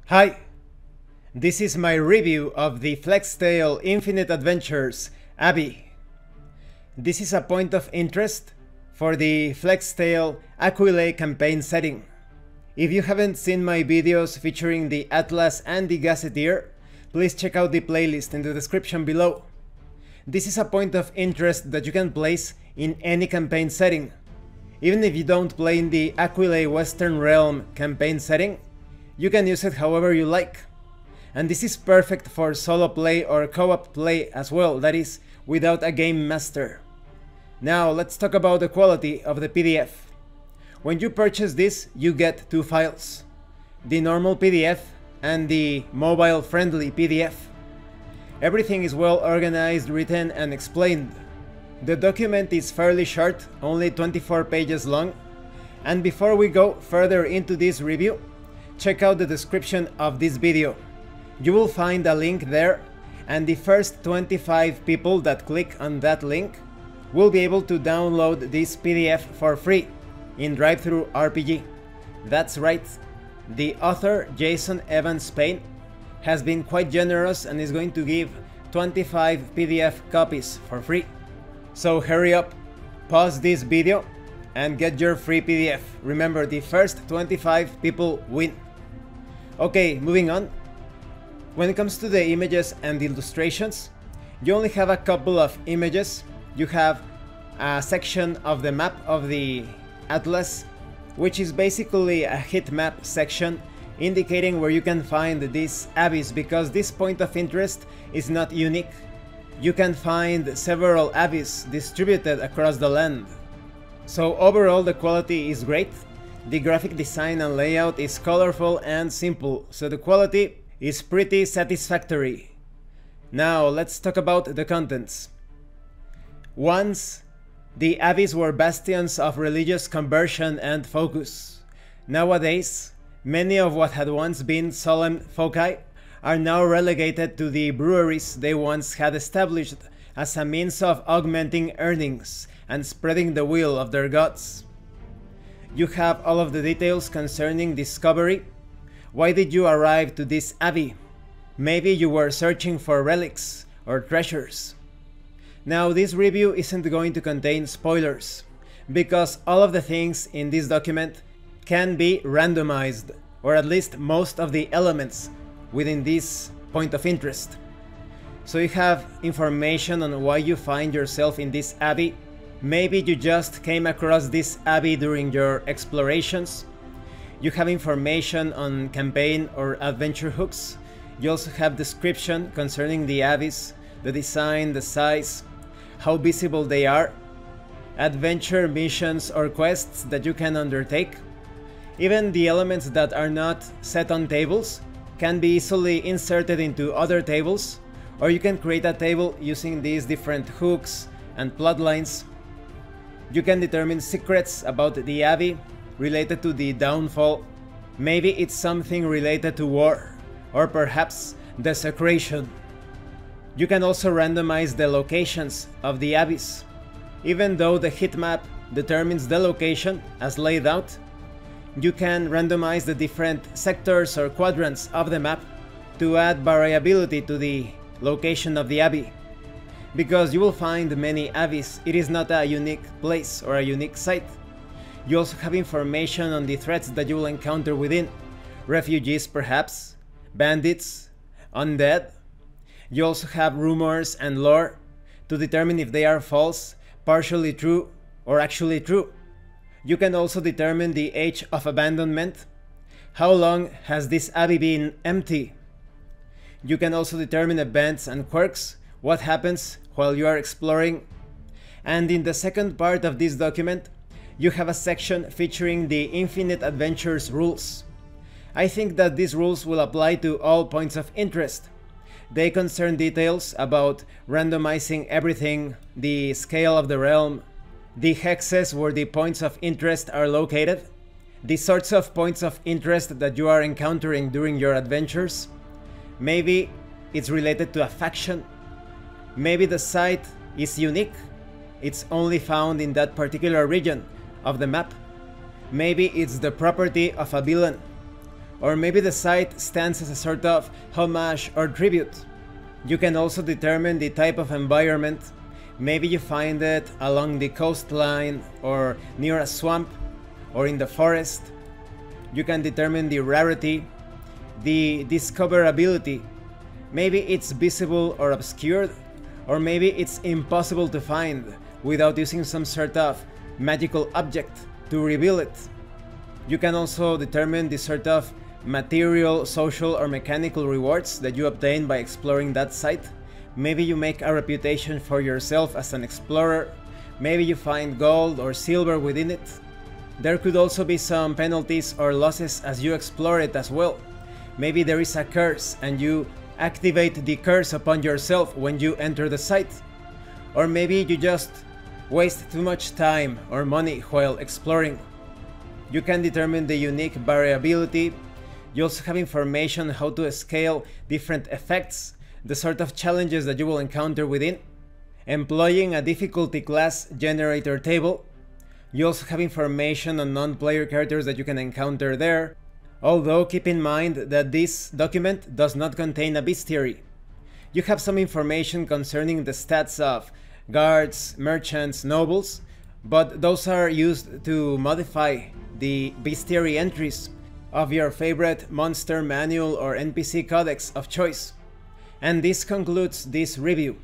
Hi, this is my review of the FlexTale Infinite Adventures, Abbey. This is a point of interest for the FlexTale Aquile campaign setting. If you haven't seen my videos featuring the Atlas and the Gazetteer, please check out the playlist in the description below. This is a point of interest that you can place in any campaign setting. Even if you don't play in the Aquile Western Realm campaign setting, you can use it however you like. And this is perfect for solo play or co-op play as well, that is, without a game master. Now let's talk about the quality of the PDF. When you purchase this, you get two files: the normal PDF and the mobile-friendly PDF. Everything is well organized, written and explained. The document is fairly short, only 24 pages long. And before we go further into this review, check out the description of this video. You will find a link there, and the first 25 people that click on that link will be able to download this PDF for free in DriveThruRPG. That's right, the author Jason Evans Payne has been quite generous and is going to give 25 PDF copies for free. So hurry up, pause this video and get your free PDF. Remember, the first 25 people win. Okay, moving on. When it comes to the images and the illustrations, you only have a couple of images. You have a section of the map of the Atlas, which is basically a heat map section indicating where you can find these abbeys, because this point of interest is not unique. You can find several abbeys distributed across the land. So overall the quality is great. The graphic design and layout is colorful and simple, so the quality is pretty satisfactory. Now let's talk about the contents. Once, the abbeys were bastions of religious conversion and focus. Nowadays, many of what had once been solemn foci are now relegated to the breweries they once had established as a means of augmenting earnings and spreading the will of their gods. You have all of the details concerning discovery. Why did you arrive to this abbey? Maybe you were searching for relics or treasures. Now, this review isn't going to contain spoilers, because all of the things in this document can be randomized, or at least most of the elements within this point of interest. So you have information on why you find yourself in this abbey. Maybe you just came across this abbey during your explorations. You have information on campaign or adventure hooks. You also have description concerning the abbeys, the design, the size, how visible they are, adventure missions or quests that you can undertake. Even the elements that are not set on tables can be easily inserted into other tables, or you can create a table using these different hooks and plotlines. You can determine secrets about the abbey related to the downfall. Maybe it's something related to war, or perhaps desecration. You can also randomize the locations of the abbeys. Even though the heat map determines the location as laid out, you can randomize the different sectors or quadrants of the map to add variability to the location of the abbey. Because you will find many abbeys, it is not a unique place or a unique site. You also have information on the threats that you will encounter within. Refugees perhaps, bandits, undead. You also have rumors and lore to determine if they are false, partially true, or actually true. You can also determine the age of abandonment. How long has this abbey been empty? You can also determine events and quirks, what happens while you are exploring. And in the second part of this document, you have a section featuring the Infinite Adventures rules. I think that these rules will apply to all points of interest. They concern details about randomizing everything, the scale of the realm, the hexes where the points of interest are located, the sorts of points of interest that you are encountering during your adventures. Maybe it's related to a faction. Maybe the site is unique. It's only found in that particular region of the map. Maybe it's the property of a villain. or maybe the site stands as a sort of homage or tribute. You can also determine the type of environment. Maybe you find it along the coastline or near a swamp or in the forest. You can determine the rarity, the discoverability. Maybe it's visible or obscured, or maybe it's impossible to find without using some sort of magical object to reveal it. You can also determine the sort of material, social, or mechanical rewards that you obtain by exploring that site. Maybe you make a reputation for yourself as an explorer. Maybe you find gold or silver within it. There could also be some penalties or losses as you explore it as well. Maybe there is a curse and you activate the curse upon yourself when you enter the site. Or maybe you just waste too much time or money while exploring. You can determine the unique variability. You also have information on how to scale different effects, the sort of challenges that you will encounter within, employing a difficulty class generator table. You also have information on non-player characters that you can encounter there, although keep in mind that this document does not contain a bestiary. You have some information concerning the stats of guards, merchants, nobles, but those are used to modify the bestiary entries of your favorite monster manual or NPC codex of choice. And this concludes this review.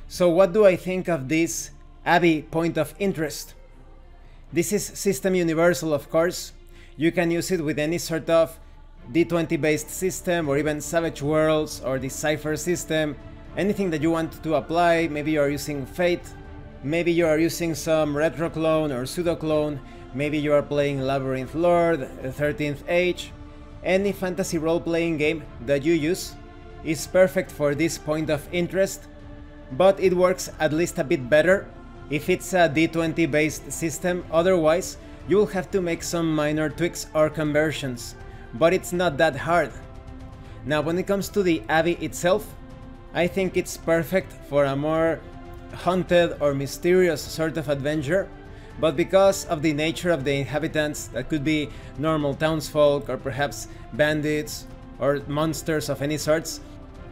So what do I think of this Abbey point of interest? This is system universal, of course. You can use it with any sort of D20 based system, or even Savage Worlds or the Cypher system, anything that you want to apply. Maybe you are using Fate, maybe you are using some retro clone or pseudo clone, maybe you are playing Labyrinth Lord, 13th Age. Any fantasy role-playing game that you use is perfect for this point of interest, but it works at least a bit better if it's a D20 based system. Otherwise you will have to make some minor tweaks or conversions, but it's not that hard. Now when it comes to the Abbey itself, I think it's perfect for a more haunted or mysterious sort of adventure, but because of the nature of the inhabitants, that could be normal townsfolk or perhaps bandits or monsters of any sorts,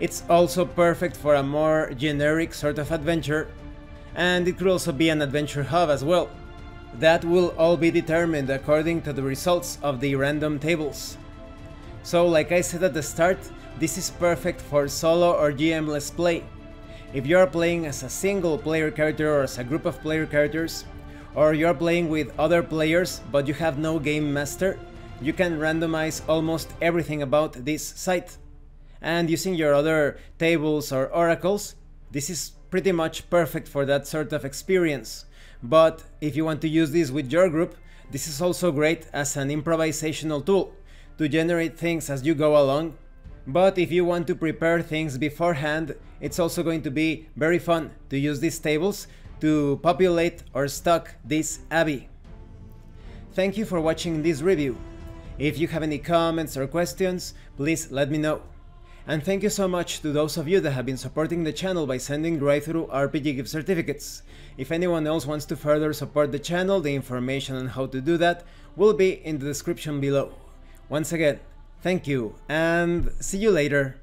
it's also perfect for a more generic sort of adventure, and it could also be an adventure hub as well. That will all be determined according to the results of the random tables. So like I said at the start, this is perfect for solo or GM-less play. If you are playing as a single player character or as a group of player characters, or you are playing with other players but you have no game master, you can randomize almost everything about this site. And using your other tables or oracles, this is pretty much perfect for that sort of experience. But if you want to use this with your group, this is also great as an improvisational tool to generate things as you go along. But if you want to prepare things beforehand, it's also going to be very fun to use these tables to populate or stock this Abbey. Thank you for watching this review. If you have any comments or questions, please let me know. And thank you so much to those of you that have been supporting the channel by sending drive-thru RPG gift certificates. If anyone else wants to further support the channel, the information on how to do that will be in the description below. Once again, thank you and see you later.